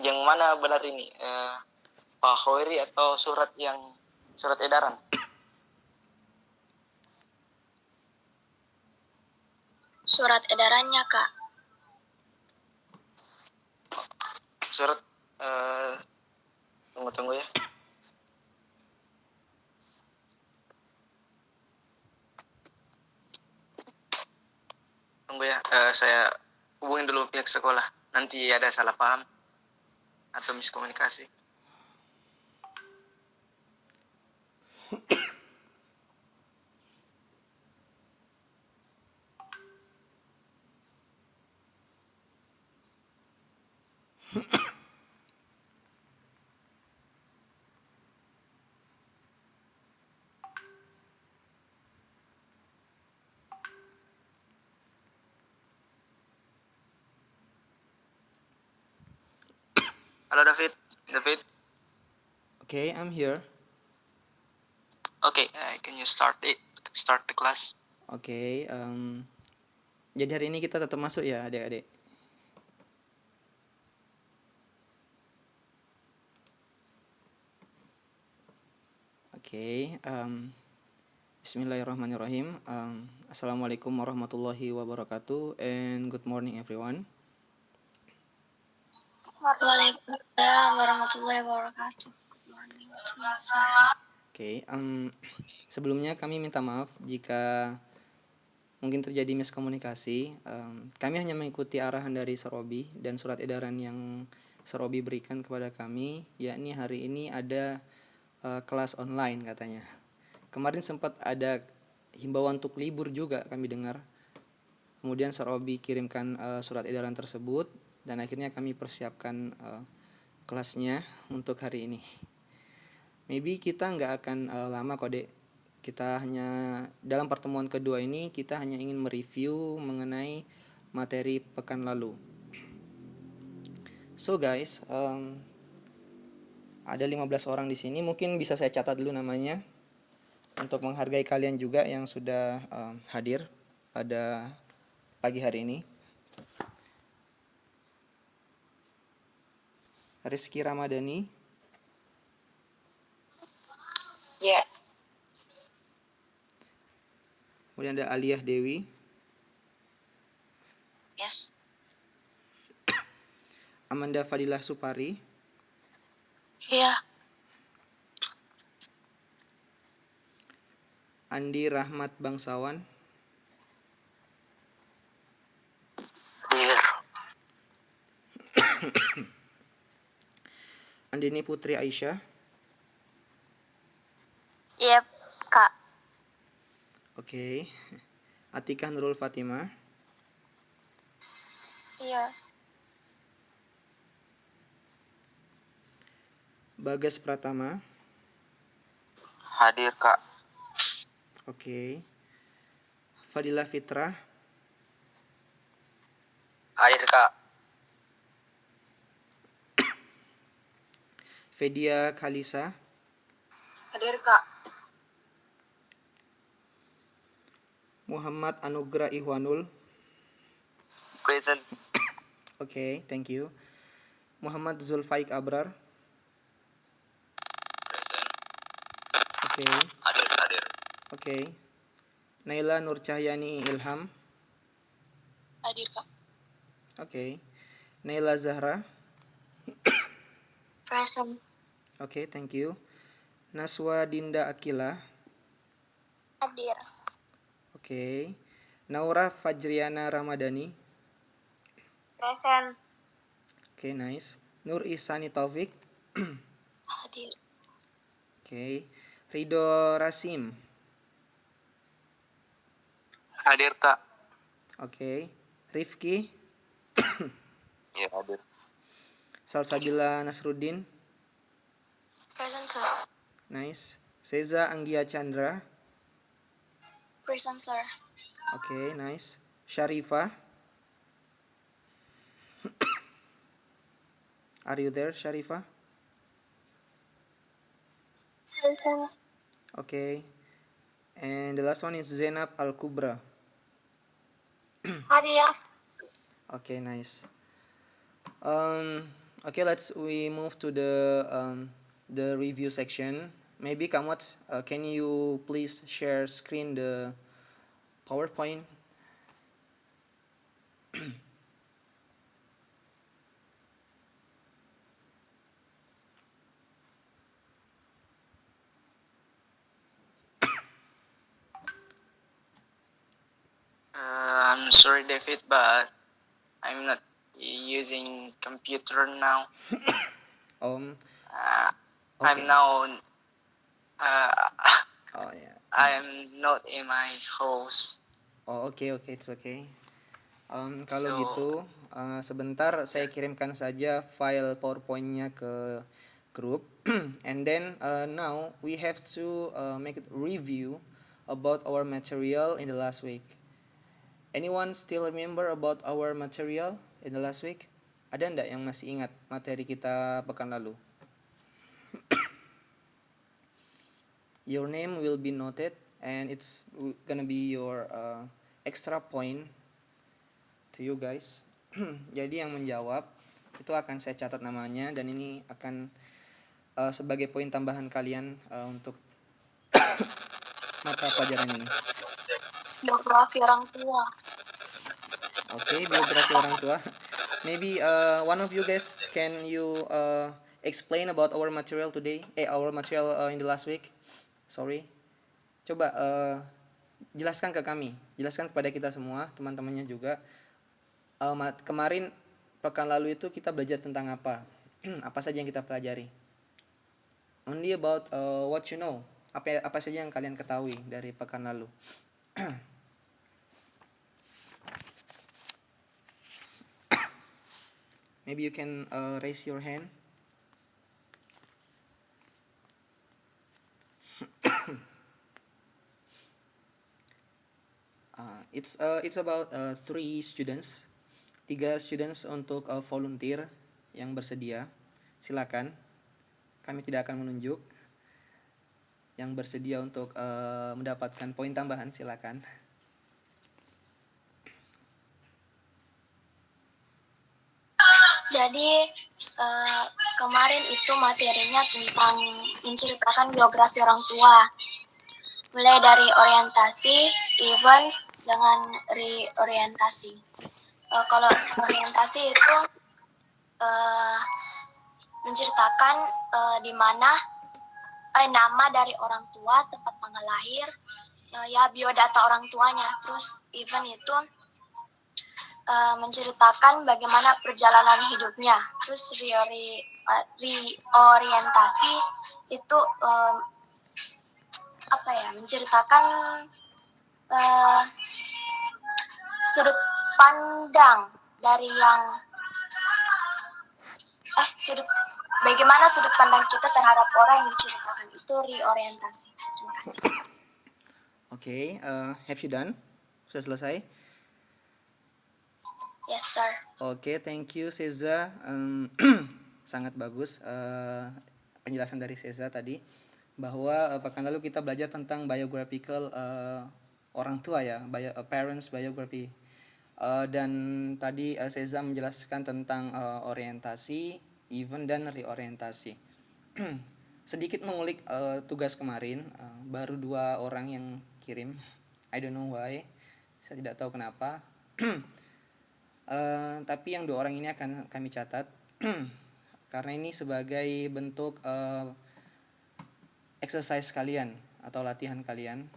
yang mana benar ini? Pak Khairi atau surat edaran? Surat edarannya, Kak. Surat tunggu ya. Tunggu ya, saya hubungin dulu pihak sekolah. Nanti ada salah paham atau miskomunikasi. Halo David. Okay, I'm here. Okay, can you start the class? Okay, jadi hari ini kita tetap masuk ya adik-adik. Okay, Bismillahirrahmanirrahim. Assalamualaikum warahmatullahi wabarakatuh and good morning everyone. Waalaikumsalam warahmatullahi wabarakatuh. Oke, sebelumnya kami minta maaf jika mungkin terjadi miskomunikasi. Kami hanya mengikuti arahan dari Serobi dan surat edaran yang Serobi berikan kepada kami, yakni hari ini ada kelas online katanya. Kemarin sempat ada himbauan untuk libur juga kami dengar. Kemudian Serobi kirimkan surat edaran tersebut dan akhirnya kami persiapkan kelasnya untuk hari ini. Maybe kita nggak akan lama kok dek. Kita hanya dalam pertemuan kedua ini kita hanya ingin mereview mengenai materi pekan lalu. So guys, ada 15 orang di sini. Mungkin bisa saya catat dulu namanya untuk menghargai kalian juga yang sudah hadir pada pagi hari ini. Rizky Ramadhani. Ya. Yeah. Kemudian ada Aliyah Dewi. Yes. Amanda Fadilah Supari. Iya. Yeah. Andi Rahmat Bangsawan. Iya. Andini Putri Aisyah. Yep, Kak. Oke. Atika Nurul Fatimah. Iya. Bagas Pratama. Hadir, Kak. Oke. Fadila Fitrah. Hadir, Kak. Fedia Kalisa. Hadir, Kak. Muhammad Anugrah Ihwanul. Present. Oke, thank you. Muhammad Zulfaik Abrar. Present. Oke. Hadir. Oke. Naila Nur Cahyani Ilham. Hadir, Kak. Oke. Naila Zahra. Present. Oke, thank you. Naswa Dinda Akila. Hadir. Oke. Naura Fajriana Ramadhani. Present. Oke, nice. Nur Ihsani Taufik. Hadir. Oke. Ridho Rasim. Hadir, Kak. Oke. Rifki. Iya, hadir. Salsabila Nasruddin. Present, sir. Nice. Seza Anggia Chandra. Present, sir. Oke, nice. Sharifah. Are you there, Sharifah? Present. Okay. And the last one is Zainab Al-Kubra. Hadir. Okay, nice. Okay, we move to the review section. Maybe Kamot, can you please share screen the PowerPoint? I'm sorry, David, but I'm not using computer now. Um, Uh, okay. I'm now. Uh, Oh yeah. I'm not in my house. Oh okay, it's okay. Kalau So gitu, sebentar saya kirimkan saja file PowerPoint-nya ke grup. And then now we have to make a review about our material in the last week. Anyone still remember about our material in the last week? Ada ndak yang masih ingat materi kita pekan lalu? Your name will be noted and it's gonna be your extra point to you guys. Jadi yang menjawab itu akan saya catat namanya dan ini akan sebagai poin tambahan kalian untuk mata pelajaran ini. Biografi orang tua. Okay, biografi orang tua. Maybe one of you guys can you explain about our material today? Our material in the last week. Sorry. Coba jelaskan ke kami, jelaskan kepada kita semua, teman-temannya juga. Kemarin pekan lalu itu kita belajar tentang apa? Apa saja yang kita pelajari? Only about what you know. Apa saja yang kalian ketahui dari pekan lalu? Maybe you can raise your hand. It's about 3 students untuk volunteer yang bersedia. Silakan. Kami tidak akan menunjuk. Yang bersedia untuk mendapatkan poin tambahan silakan. Jadi kemarin itu materinya tentang menceritakan biografi orang tua. Mulai dari orientasi, event, dengan reorientasi. Kalau orientasi itu menceritakan di mana nama dari orang tua, tempat tanggal lahir, ya biodata orang tuanya. Terus event itu menceritakan bagaimana perjalanan hidupnya. Terus reorientasi itu menceritakan sudut pandang dari bagaimana sudut pandang kita terhadap orang yang diceritakan. Itu reorientasi. Terima kasih. Okay, have you done? Sudah selesai? Yes, sir. Oke, thank you Seza. Sangat bagus penjelasan dari Seza tadi bahwa pekan lalu kita belajar tentang biographical orang tua ya, parents biography. Dan tadi Seza menjelaskan tentang orientasi, event dan reorientasi. Sedikit mengulik tugas kemarin, baru 2 orang yang kirim. I don't know why. Saya tidak tahu kenapa. Tapi yang 2 orang ini akan kami catat karena ini sebagai bentuk exercise kalian atau latihan kalian,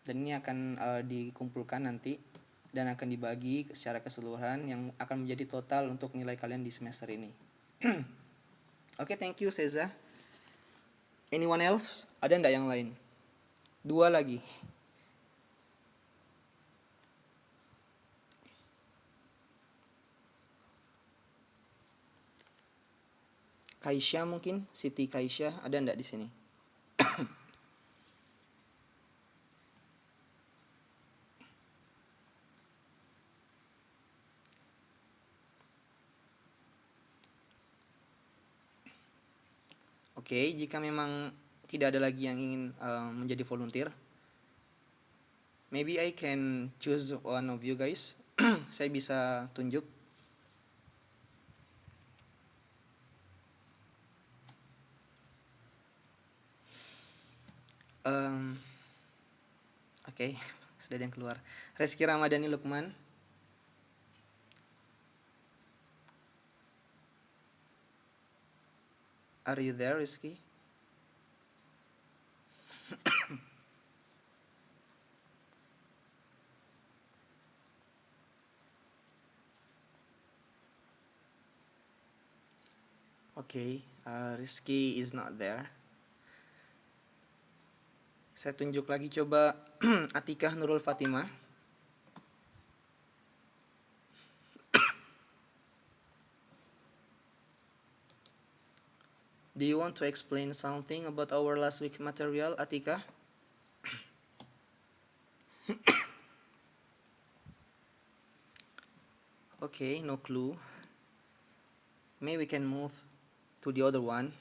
dan ini akan dikumpulkan nanti dan akan dibagi secara keseluruhan yang akan menjadi total untuk nilai kalian di semester ini. Oke, thank you Seza. Anyone else? Ada ndak yang lain? 2 lagi. Kaisha mungkin, Siti Kaisha, ada ndak di sini? Oke, jika memang tidak ada lagi yang ingin menjadi volunteer, maybe I can choose one of you guys. Saya bisa tunjuk. Oke, sudah ada yang keluar. Rizky Ramadhani Lukman. Are you there, Rizky? Okay, Rizky is not there. Saya tunjuk lagi coba Atikah Nurul Fatimah. Do you want to explain something about our last week material, Atika? Okay, no clue. Maybe we can move to the other one.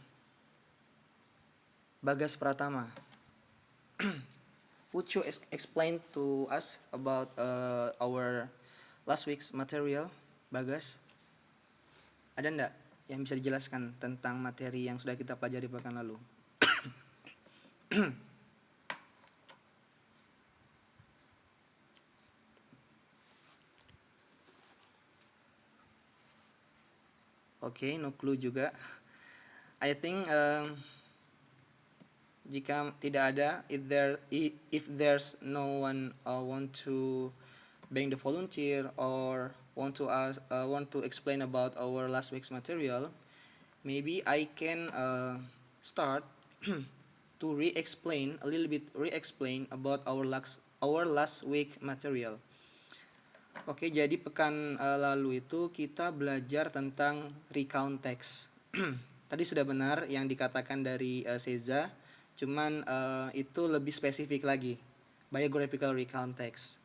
Bagas Pratama. Would you explain to us about our last week's material, Bagas? Ada ndak yang bisa dijelaskan tentang materi yang sudah kita pelajari pekan lalu? Okay, no clue juga. I think jika tidak ada, if there's no one want to being the volunteer or want to explain about our last week's material, maybe I can start to re-explain about our last week material. Oke, jadi pekan lalu itu kita belajar tentang recount text. Tadi sudah benar yang dikatakan dari Seza, cuman itu lebih spesifik lagi, biographical recount text.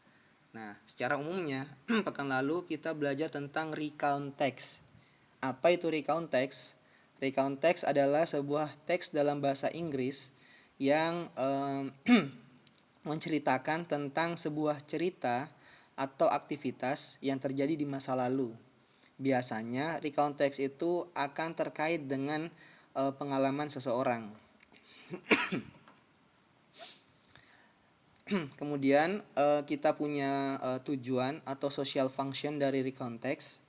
Nah, secara umumnya pekan lalu kita belajar tentang recount text. Apa itu recount text? Recount text adalah sebuah teks dalam bahasa Inggris yang menceritakan tentang sebuah cerita atau aktivitas yang terjadi di masa lalu. Biasanya recount text itu akan terkait dengan pengalaman seseorang. Kemudian kita punya tujuan atau social function dari recount text.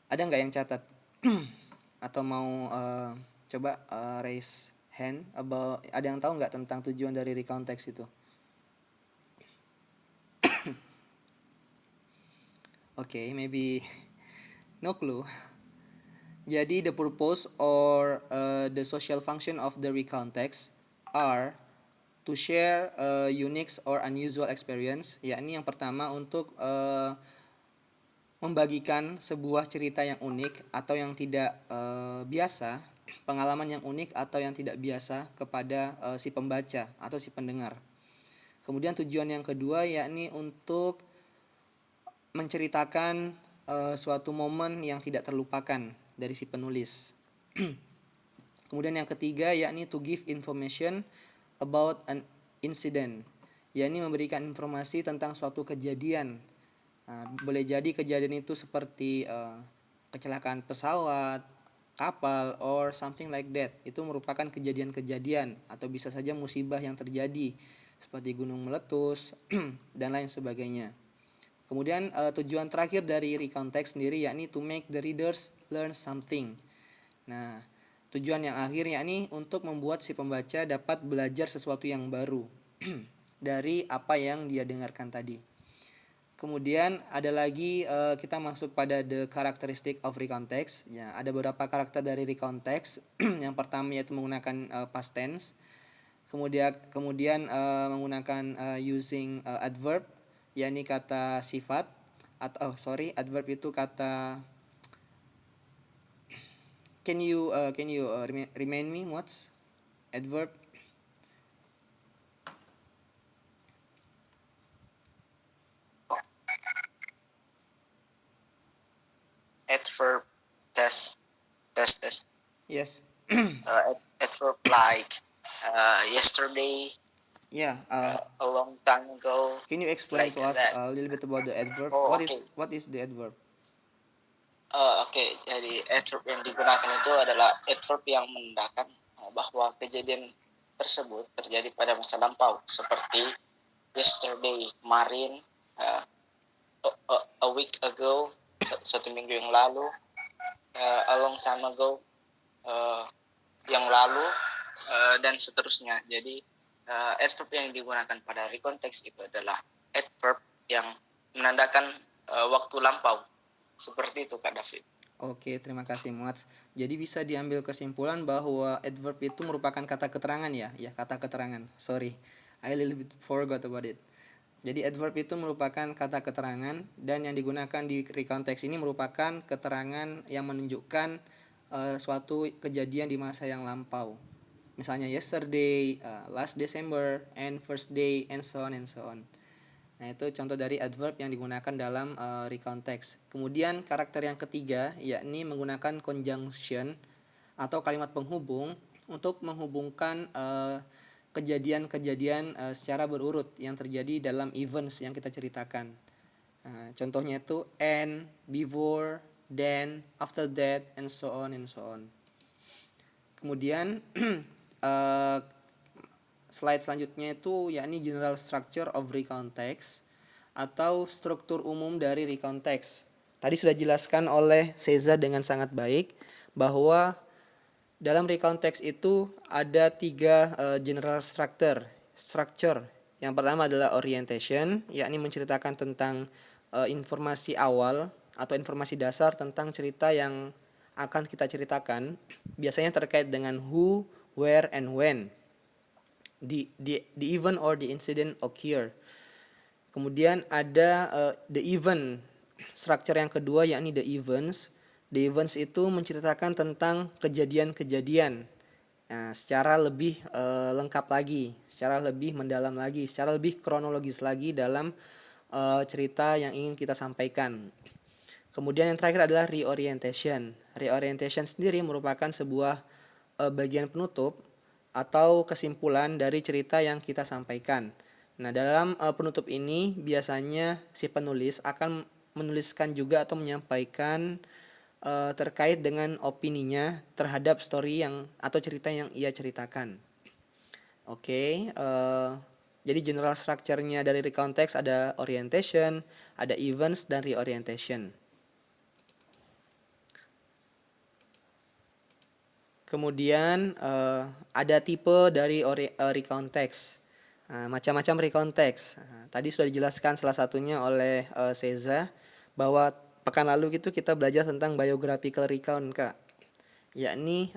Ada nggak yang catat? Atau mau coba raise hand about, ada yang tahu nggak tentang tujuan dari recount text itu? Okay, maybe no clue. Jadi the purpose or the social function of the recount text are to share unique or unusual experience, yakni yang pertama untuk membagikan sebuah cerita yang unik atau yang tidak biasa, pengalaman yang unik atau yang tidak biasa kepada si pembaca atau si pendengar. Kemudian tujuan yang kedua yakni untuk menceritakan suatu momen yang tidak terlupakan dari si penulis. Kemudian yang ketiga yakni to give information about an incident, yakni memberikan informasi tentang suatu kejadian. Boleh jadi kejadian itu seperti kecelakaan pesawat, kapal, or something like that. Itu merupakan kejadian-kejadian atau bisa saja musibah yang terjadi seperti gunung meletus dan lain sebagainya. Kemudian tujuan terakhir dari recount text sendiri yakni to make the readers learn something. Nah, tujuan yang akhir yakni untuk membuat si pembaca dapat belajar sesuatu yang baru dari apa yang dia dengarkan tadi. Kemudian ada lagi kita masuk pada the characteristic of recount text. Ya, ada beberapa karakter dari recount text. Yang pertama yaitu menggunakan past tense. Kemudian menggunakan using adverb, yakni kata sifat atau adverb itu kata. Can you remind me what's adverb? Adverb test. Yes. Adverb like yesterday, Yeah. a long time ago. Can you explain like to us that. a little bit about the adverb? Oh, What is the adverb? Oke, jadi adverb yang digunakan itu adalah adverb yang menandakan bahwa kejadian tersebut terjadi pada masa lampau, seperti yesterday, kemarin, a week ago, satu minggu yang lalu, a long time ago, yang lalu, dan seterusnya. Jadi adverb yang digunakan pada recontext itu adalah adverb yang menandakan waktu lampau. Seperti itu, Kak David. Oke, terima kasih Muats. Jadi bisa diambil kesimpulan bahwa adverb itu merupakan kata keterangan ya? Ya, kata keterangan. Sorry, I a little bit forgot about it. Jadi adverb itu merupakan kata keterangan dan yang digunakan di recontext ini merupakan keterangan yang menunjukkan suatu kejadian di masa yang lampau. Misalnya yesterday, last December, and first day, and so on and so on. Nah, itu contoh dari adverb yang digunakan dalam recontext. Kemudian karakter yang ketiga yakni menggunakan conjunction atau kalimat penghubung untuk menghubungkan kejadian-kejadian secara berurut yang terjadi dalam events yang kita ceritakan. Contohnya itu and, before, then, after that, and so on and so on. Kemudian slide selanjutnya itu yakni general structure of recontext atau struktur umum dari recontext. Tadi sudah dijelaskan oleh Seza dengan sangat baik bahwa dalam recontext itu ada 3 general structure. Yang pertama adalah orientation, yakni menceritakan tentang informasi awal atau informasi dasar tentang cerita yang akan kita ceritakan, biasanya terkait dengan who, where, and when the event or the incident occur. Kemudian ada the event structure yang kedua yakni the events. The events itu menceritakan tentang kejadian-kejadian secara lebih lengkap lagi, secara lebih mendalam lagi, secara lebih kronologis lagi dalam cerita yang ingin kita sampaikan. Kemudian yang terakhir adalah reorientation. Reorientation sendiri merupakan sebuah bagian penutup atau kesimpulan dari cerita yang kita sampaikan. Nah, dalam penutup ini biasanya si penulis akan menuliskan juga atau menyampaikan terkait dengan opininya terhadap story yang atau cerita yang ia ceritakan. Oke, jadi general structure-nya dari recontext ada orientation, ada events, dan reorientation. Kemudian ada tipe dari recontext. Macam-macam recontext. Tadi sudah dijelaskan salah satunya oleh Seza bahwa pekan lalu itu kita belajar tentang biographical recount, Kak. Yakni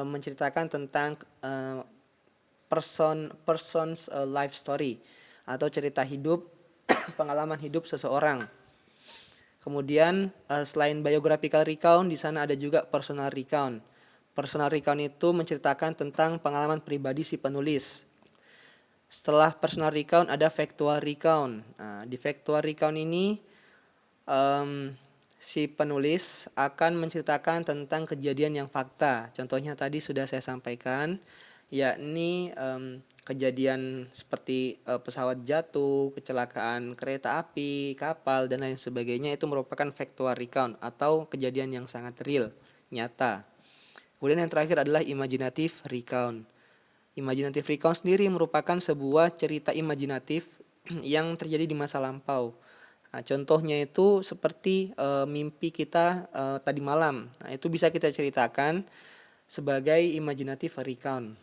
menceritakan tentang person's life story atau cerita hidup, pengalaman hidup seseorang. Kemudian selain biographical recount, di sana ada juga personal recount. Personal recount itu menceritakan tentang pengalaman pribadi si penulis. Setelah personal recount ada factual recount. Nah, di factual recount ini si penulis akan menceritakan tentang kejadian yang fakta. Contohnya tadi sudah saya sampaikan, yakni kejadian seperti pesawat jatuh, kecelakaan kereta api, kapal, dan lain sebagainya. Itu merupakan factual recount atau kejadian yang sangat real, nyata. Kemudian yang terakhir adalah imaginative recount. Imaginative recount sendiri merupakan sebuah cerita imajinatif yang terjadi di masa lampau. Nah, contohnya itu seperti mimpi kita tadi malam. Nah, itu bisa kita ceritakan sebagai imaginative recount.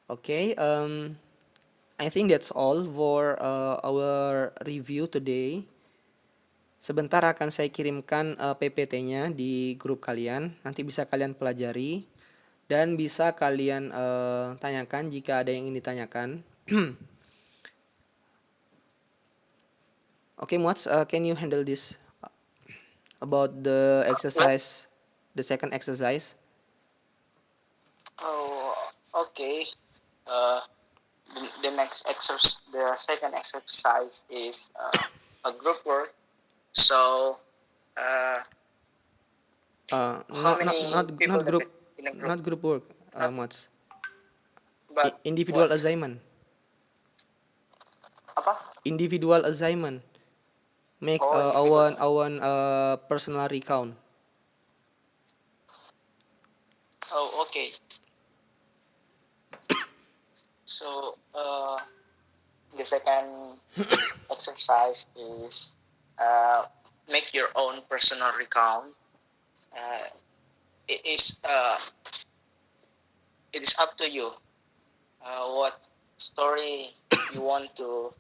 Okay, I think that's all for our review today. Sebentar akan saya kirimkan PPT-nya di grup kalian. Nanti bisa kalian pelajari dan bisa kalian tanyakan jika ada yang ingin ditanyakan. Okay, Muats, can you handle this about the exercise, the second exercise? Oh, okay. The next exercise, the second exercise is a group work. So, not group work, Muats. But Individual what? assignment. Apa? Individual assignment. Make our personal recount. Oh, okay. So the second exercise is make your own personal recount. Uh, it is up to you what story you want to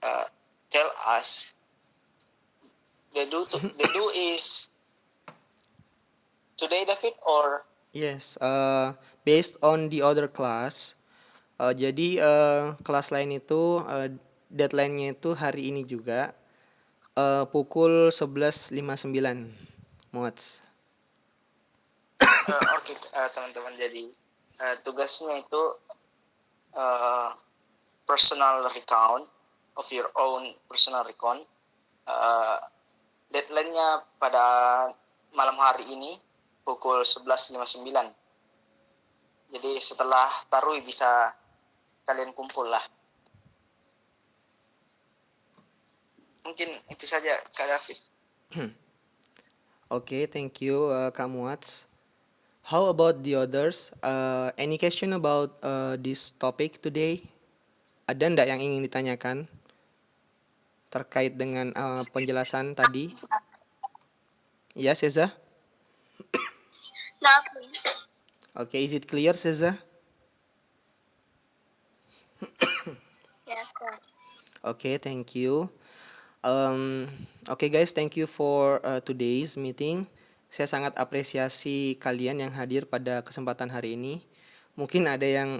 uh, tell us. The do is today, David, or Yes, based on the other class. Jadi kelas lain itu deadline-nya itu hari ini juga pukul 11.59 Mods. oke, teman-teman. Jadi tugasnya itu uh, personal recount of your own personal recount. Deadline-nya pada malam hari ini pukul 11.59. Jadi setelah taruh bisa kalian kumpul lah. Mungkin itu saja, Kak David. Okay, thank you, Kak Muats. How about the others? Any question about this topic today? Ada ndak yang ingin ditanyakan terkait dengan penjelasan tadi? Ya, Seza? Nothing. Okay, is it clear, Seza? Yes, sir. Okay, thank you. Okay guys, thank you for today's meeting. Saya sangat apresiasi kalian yang hadir pada kesempatan hari ini. Mungkin ada yang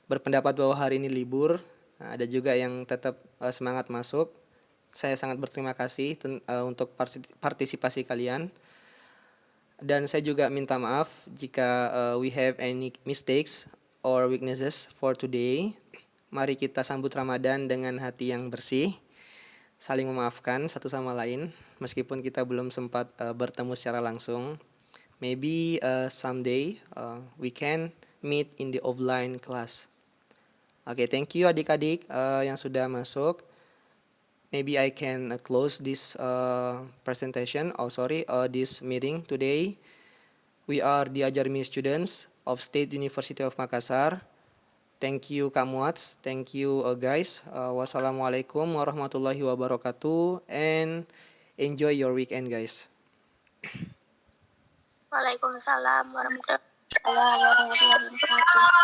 berpendapat bahwa hari ini libur, ada juga yang tetap semangat masuk. Saya sangat berterima kasih untuk partisipasi kalian. Dan saya juga minta maaf jika we have any mistakes or weaknesses for today. Mari kita sambut Ramadan dengan hati yang bersih, saling memaafkan satu sama lain meskipun kita belum sempat bertemu secara langsung. Maybe someday we can meet in the offline class. Okay, thank you adik-adik yang sudah masuk. Maybe I can close this presentation. This meeting today. We are the Ajarmi students of State University of Makassar. Thank you Kak Muats, thank you guys. Wassalamualaikum warahmatullahi wabarakatuh and enjoy your weekend guys. Waalaikumsalam warahmatullahi wabarakatuh.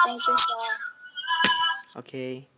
Thank you, sir. Okay.